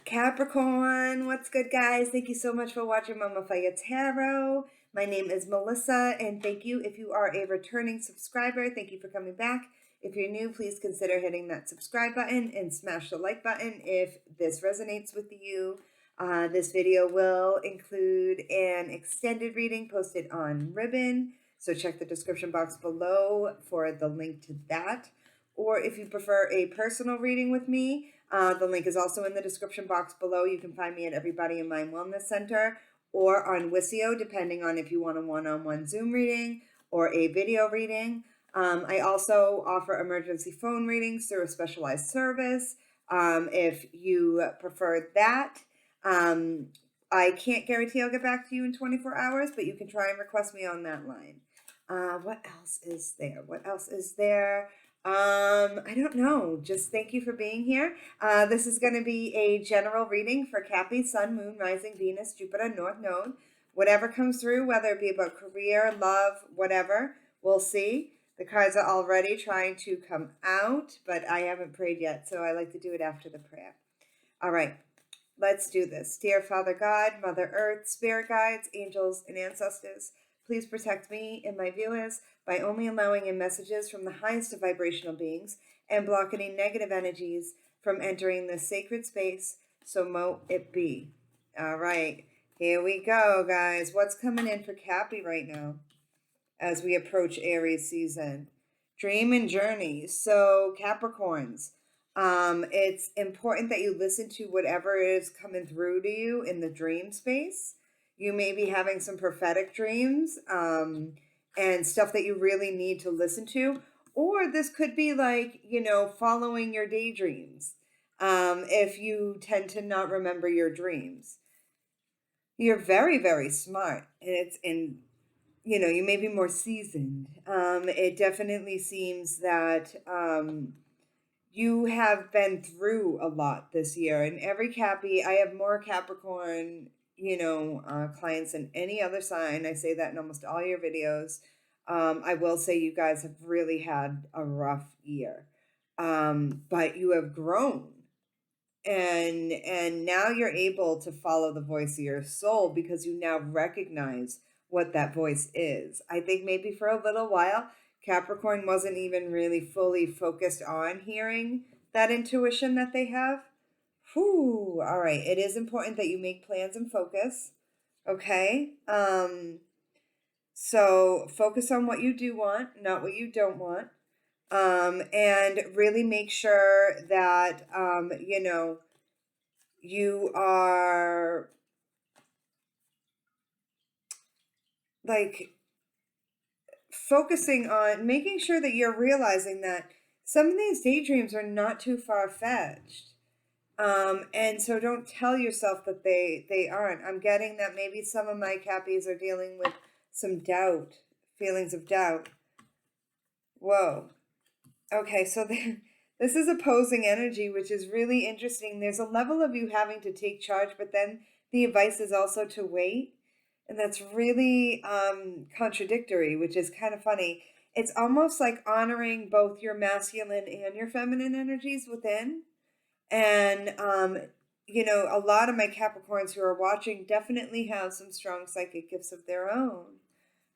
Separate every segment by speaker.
Speaker 1: Capricorn, what's good, guys? Thank you so much for watching Mama Fire Tarot. My name is Melissa, and thank you if you are a returning subscriber. Thank you for coming back. If you're new, please consider hitting that subscribe button and smash the like button if this resonates with you. This video will include an extended reading posted on Ribbon, so check the description box below for the link to that. Or if you prefer a personal reading with me, the link is also in the description box below. You can find me at Everybody in Mind Wellness Center or on Wisio, depending on if you want a one-on-one Zoom reading or a video reading. I also offer emergency phone readings through a specialized service. If you prefer that, I can't guarantee I'll get back to you in 24 hours, but you can try and request me on that line. What else is there? I don't know. Just thank you for being here. This is going to be a general reading for Cappy, Sun, Moon, Rising, Venus, Jupiter, North Node. Whatever comes through, whether it be about career, love, whatever, we'll see. The cards are already trying to come out, but I haven't prayed yet, so I like to do it after the prayer. All right, let's do this. Dear Father God, Mother Earth, Spirit Guides, Angels, and Ancestors, please protect me and my viewers by only allowing in messages from the highest of vibrational beings and block any negative energies from entering this sacred space, so mote it be. All right, here we go, guys. What's coming in for Cappy right now as we approach Aries season? Dream and journey. So Capricorns, it's important that you listen to whatever is coming through to you in the dream space. You may be having some prophetic dreams and stuff that you really need to listen to. Or this could be like, following your daydreams if you tend to not remember your dreams. You're very, very smart. And you may be more seasoned. It definitely seems that you have been through a lot this year. And every Cappy, I have more Capricorn clients than any other sign. I say that in almost all your videos. I will say you guys have really had a rough year, but you have grown, and now you're able to follow the voice of your soul because you now recognize what that voice is. I think maybe for a little while, Capricorn wasn't even really fully focused on hearing that intuition that they have. Whew, all right. It is important that you make plans and focus. Okay. So focus on what you do want, not what you don't want. And really make sure that, you are like focusing on making sure that you're realizing that some of these daydreams are not too far-fetched. And so don't tell yourself that they aren't. I'm getting that maybe some of my Cappies are dealing with some doubt, feelings of doubt. Whoa. Okay, so this is opposing energy, which is really interesting. There's a level of you having to take charge, but then the advice is also to wait. And that's really contradictory, which is kind of funny. It's almost like honoring both your masculine and your feminine energies within. And, a lot of my Capricorns who are watching definitely have some strong psychic gifts of their own.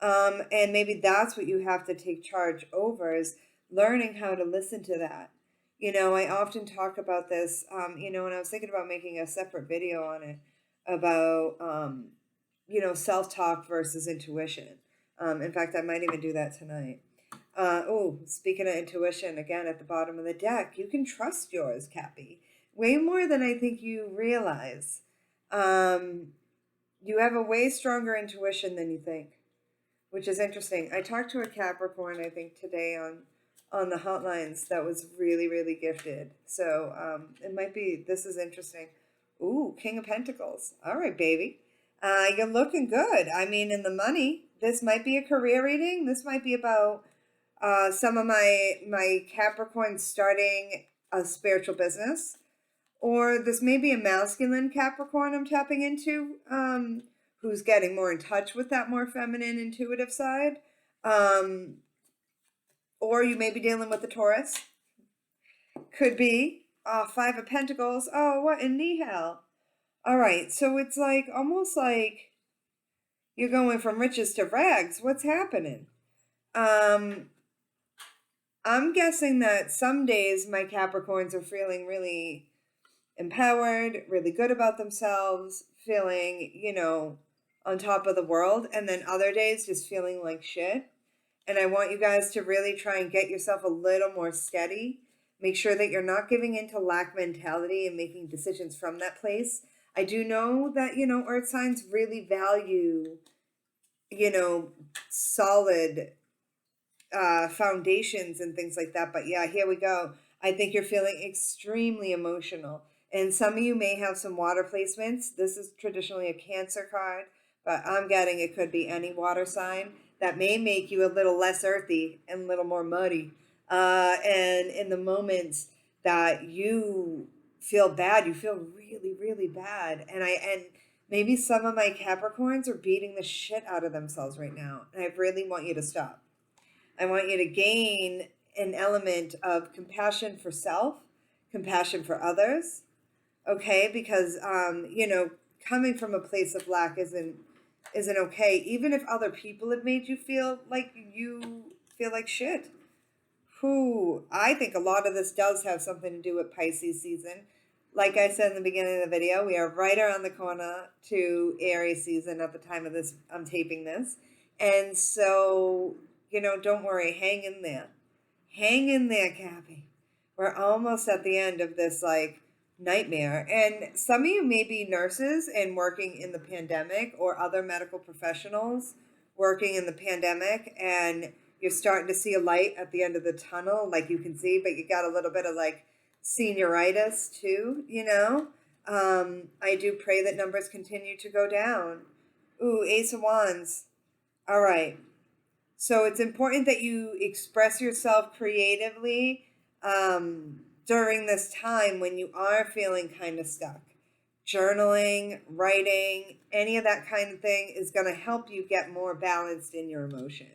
Speaker 1: And maybe that's what you have to take charge over, is learning how to listen to that. I often talk about this, and I was thinking about making a separate video on it about, self-talk versus intuition. In fact, I might even do that tonight. Speaking of intuition, again, at the bottom of the deck, you can trust yours, Cappy. Way more than I think you realize. You have a way stronger intuition than you think, which is interesting. I talked to a Capricorn, I think, today on the hotlines that was really, really gifted. So it might be, this is interesting. Ooh, King of Pentacles. All right, baby. You're looking good. I mean, in the money. This might be a career reading. This might be about some of my Capricorns starting a spiritual business. Or this may be a masculine Capricorn I'm tapping into, who's getting more in touch with that more feminine, intuitive side. Or you may be dealing with a Taurus. Could be. Five of Pentacles. Oh, what in the hell? All right, so it's like almost like you're going from riches to rags. What's happening? I'm guessing that some days my Capricorns are feeling really empowered, really good about themselves, feeling, on top of the world, and then other days just feeling like shit. And I want you guys to really try and get yourself a little more steady. Make sure that you're not giving into lack mentality and making decisions from that place. I do know that, earth signs really value, solid foundations and things like that. But yeah, here we go. I think you're feeling extremely emotional. And some of you may have some water placements. This is traditionally a Cancer card, but I'm getting it could be any water sign that may make you a little less earthy and a little more muddy. And in the moments that you feel bad, you feel really, really bad. And maybe some of my Capricorns are beating the shit out of themselves right now. And I really want you to stop. I want you to gain an element of compassion for self, compassion for others, okay? Because, coming from a place of lack isn't okay, even if other people have made you feel like shit. I think a lot of this does have something to do with Pisces season. Like I said in the beginning of the video, we are right around the corner to Aries season at the time of this, I'm taping this. And so, don't worry, hang in there. Hang in there, Cappy. We're almost at the end of this, nightmare. And some of you may be nurses and working in the pandemic, or other medical professionals working in the pandemic, and you're starting to see a light at the end of the tunnel, like you can see, but you got a little bit of senioritis too, I do pray that numbers continue to go down. Ooh, Ace of Wands. All right. So it's important that you express yourself creatively during this time when you are feeling kind of stuck. Journaling, writing, any of that kind of thing is going to help you get more balanced in your emotion.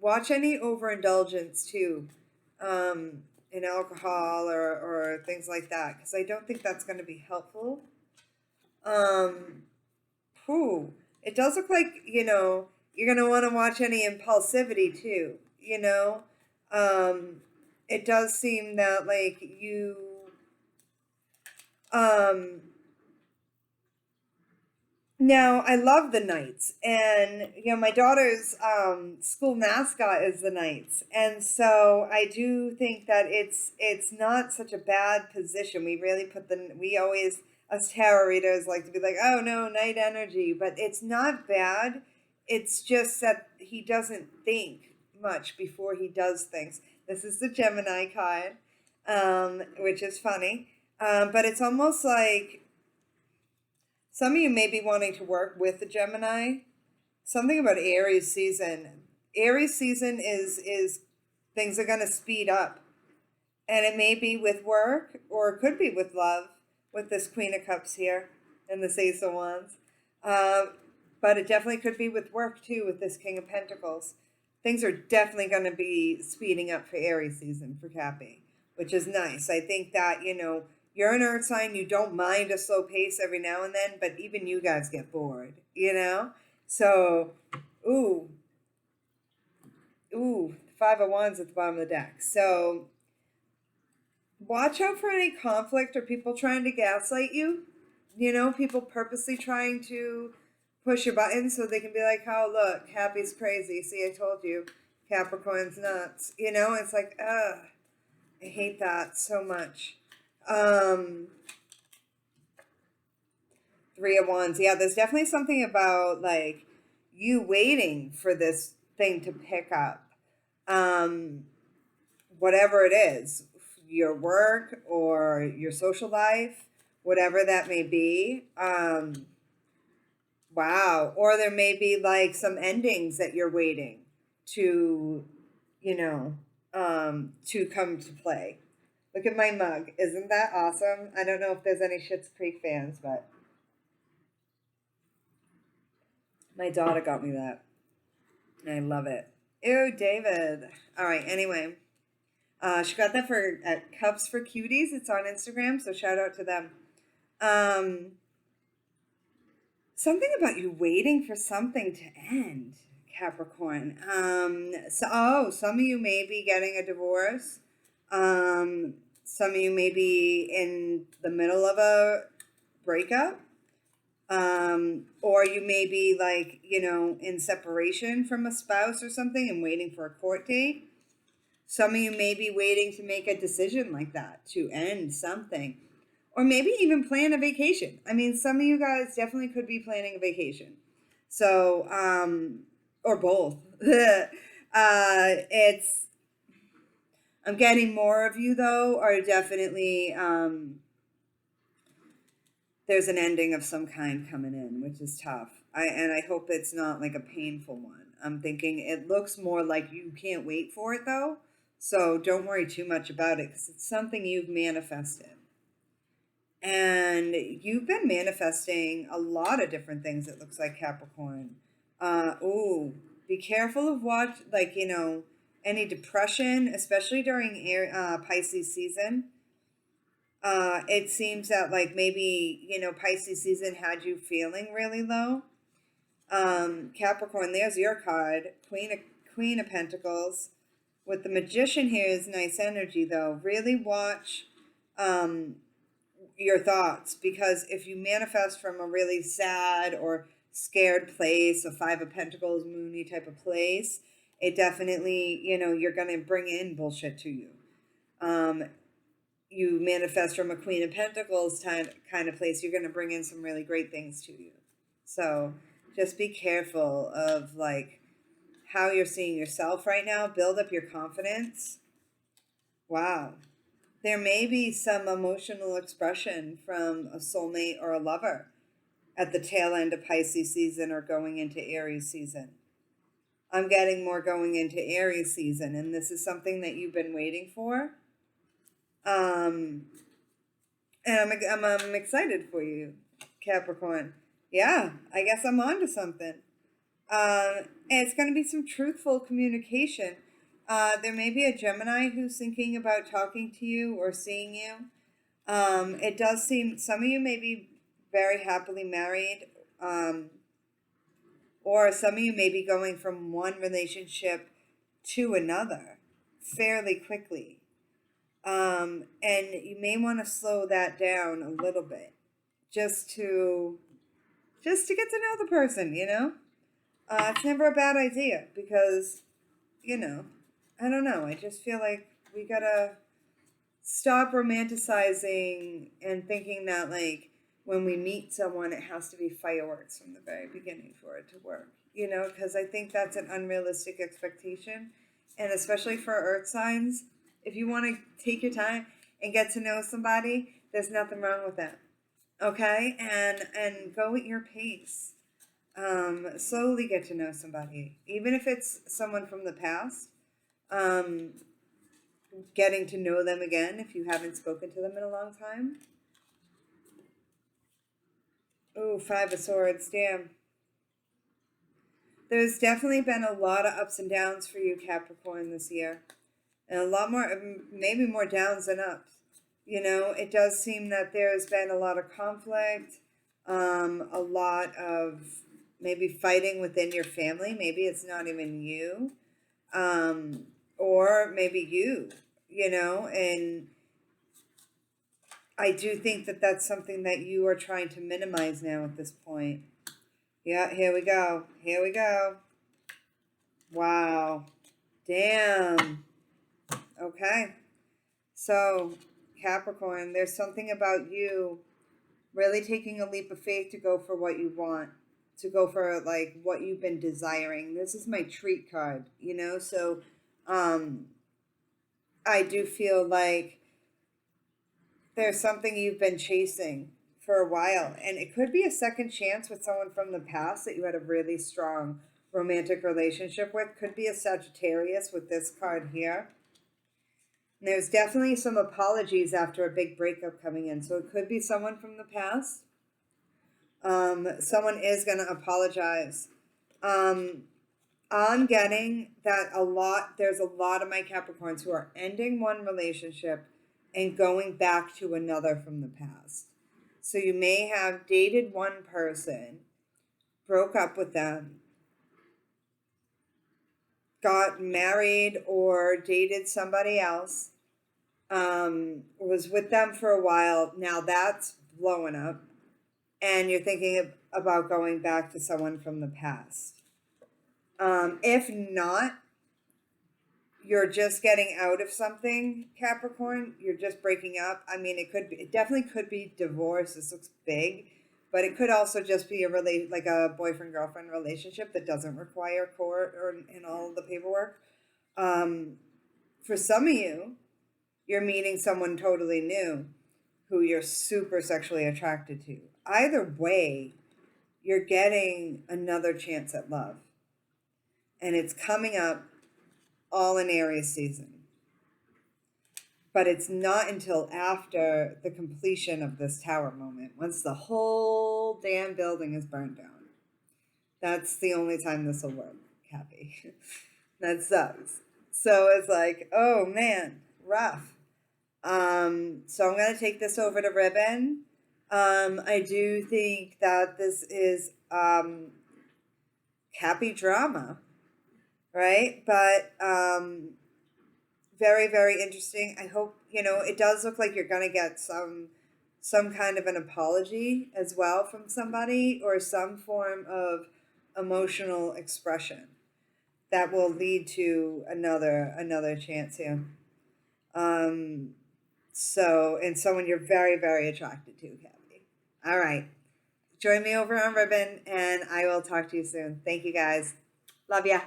Speaker 1: Watch any overindulgence too in alcohol or things like that, because I don't think that's going to be helpful. It does look like, you're going to want to watch any impulsivity too, it does seem that you, now I love the Knights, and, my daughter's, school mascot is the Knights. And so I do think that it's not such a bad position. We really we always, us tarot readers, like to be like, oh no, Knight energy, but it's not bad. It's just that he doesn't think much before he does things. This is the Gemini card, which is funny. But it's almost like some of you may be wanting to work with the Gemini. Something about Aries season. Aries season is things are going to speed up. And it may be with work, or it could be with love, with this Queen of Cups here and this Ace of Wands. But it definitely could be with work too, with this King of Pentacles. Things are definitely going to be speeding up for Aries season for Cappy, which is nice. I think that, you're an earth sign, you don't mind a slow pace every now and then, but even you guys get bored, So, ooh, Five of Wands at the bottom of the deck. So, watch out for any conflict or people trying to gaslight you. People purposely trying to push your buttons so they can be like, oh, look, Happy's crazy. See, I told you, Capricorn's nuts. It's like, ugh, I hate that so much. Three of Wands. Yeah, there's definitely something about you waiting for this thing to pick up. Whatever it is, your work or your social life, whatever that may be. Wow. Or there may be some endings that you're waiting to, to come to play. Look at my mug. Isn't that awesome? I don't know if there's any Schitt's Creek fans, but my daughter got me that. And I love it. Ew, David. All right, anyway. She got that at Cups for Cuties. It's on Instagram, so shout out to them. Something about you waiting for something to end, Capricorn. Some of you may be getting a divorce. Some of you may be in the middle of a breakup. Or you may be like, in separation from a spouse or something and waiting for a court date. Some of you may be waiting to make a decision like that, to end something. Or maybe even plan a vacation. I mean, some of you guys definitely could be planning a vacation. So, or both. I'm getting more of you, though, are definitely, there's an ending of some kind coming in, which is tough. I hope it's not like a painful one. I'm thinking it looks more like you can't wait for it, though. So don't worry too much about it, because it's something you've manifested. And you've been manifesting a lot of different things, it looks like, Capricorn. Be careful of any depression, especially during Pisces season. It seems that like maybe, Pisces season had you feeling really low. Capricorn, there's your card, Queen of Pentacles. With the Magician here is nice energy, though. Really watch your thoughts, because if you manifest from a really sad or scared place, a Five of Pentacles, moony type of place, it definitely, you're going to bring in bullshit to you. You manifest from a Queen of Pentacles kind of place, you're going to bring in some really great things to you. So just be careful of like how you're seeing yourself right now. Build up your confidence. Wow. There may be some emotional expression from a soulmate or a lover at the tail end of Pisces season or going into Aries season. I'm getting more going into Aries season, and this is something that you've been waiting for. And I'm excited for you, Capricorn. Yeah, I guess I'm onto something. And it's going to be some truthful communication. There may be a Gemini who's thinking about talking to you or seeing you. It does seem some of you may be very happily married, or some of you may be going from one relationship to another fairly quickly. And you may want to slow that down a little bit just to get to know the person, It's never a bad idea because, I don't know. I just feel like we gotta stop romanticizing and thinking that, like, when we meet someone, it has to be fireworks from the very beginning for it to work, because I think that's an unrealistic expectation. And especially for earth signs, if you want to take your time and get to know somebody, there's nothing wrong with that. Okay? And go at your pace. Slowly get to know somebody. Even if it's someone from the past, getting to know them again if you haven't spoken to them in a long time. Ooh, Five of Swords, damn. There's definitely been a lot of ups and downs for you, Capricorn, this year. And a lot more, maybe more downs than ups. It does seem that there's been a lot of conflict, a lot of maybe fighting within your family. Maybe it's not even you, or maybe you, and I do think that that's something that you are trying to minimize now at this point. Yeah, here we go. Here we go. Wow. Damn. Okay. So, Capricorn, there's something about you really taking a leap of faith to go for what you want, to go for like what you've been desiring. This is my treat card, so I do feel like there's something you've been chasing for a while, and it could be a second chance with someone from the past that you had a really strong romantic relationship with. Could be a Sagittarius with this card here. And there's definitely some apologies after a big breakup coming in, so it could be someone from the past. Someone is going to apologize. I'm getting that there's a lot of my Capricorns who are ending one relationship and going back to another from the past. So you may have dated one person, broke up with them, got married or dated somebody else, was with them for a while. Now that's blowing up. And you're thinking about going back to someone from the past. If not, you're just getting out of something, Capricorn. You're just breaking up. I mean, it definitely could be divorce. This looks big, but it could also just be like a boyfriend-girlfriend relationship that doesn't require court or in all the paperwork. For some of you, you're meeting someone totally new who you're super sexually attracted to. Either way, you're getting another chance at love. And it's coming up all in Aries season. But it's not until after the completion of this tower moment, once the whole damn building is burned down. That's the only time this will work, Cappy. That sucks. So it's like, oh man, rough. So I'm going to take this over to Ribbon. I do think that this is Cappy drama, right? But very, very interesting. I hope, it does look like you're going to get some kind of an apology as well from somebody, or some form of emotional expression that will lead to another chance here. And someone you're very, very attracted to, Cappy. All right. Join me over on Ribbon, and I will talk to you soon. Thank you, guys. Love ya.